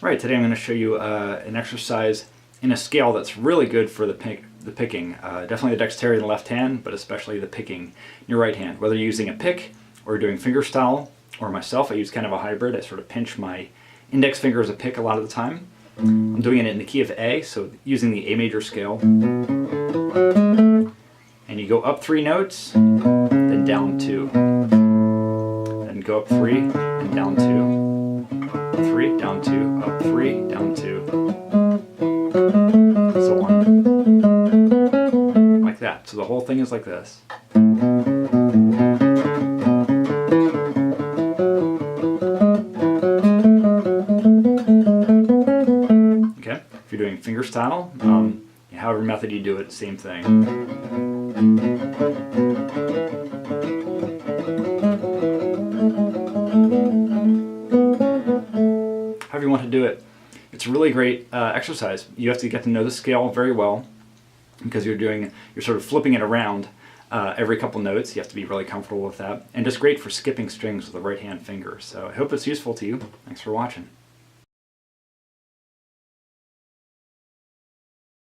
Right, today I'm going to show you an exercise in a scale that's really good for the picking. Definitely the dexterity in the left hand, but especially the picking in your right hand. Whether you're using a pick or doing fingerstyle, or myself, I use kind of a hybrid. I sort of pinch my index finger as a pick a lot of the time. I'm doing it in the key of A, so using the A major scale. And you go up 3 notes, then down 2. Then go up 3, and down 2. 3, down 2, up 3, down 2. So on. Like that. So the whole thing is like this. Okay, if you're doing fingerstyle, however method you do it, same thing. However you want to do it. It's a really great exercise. You have to get to know the scale very well because you're sort of flipping it around every couple notes. You have to be really comfortable with that. And just great for skipping strings with the right hand finger. So I hope it's useful to you. Thanks for watching.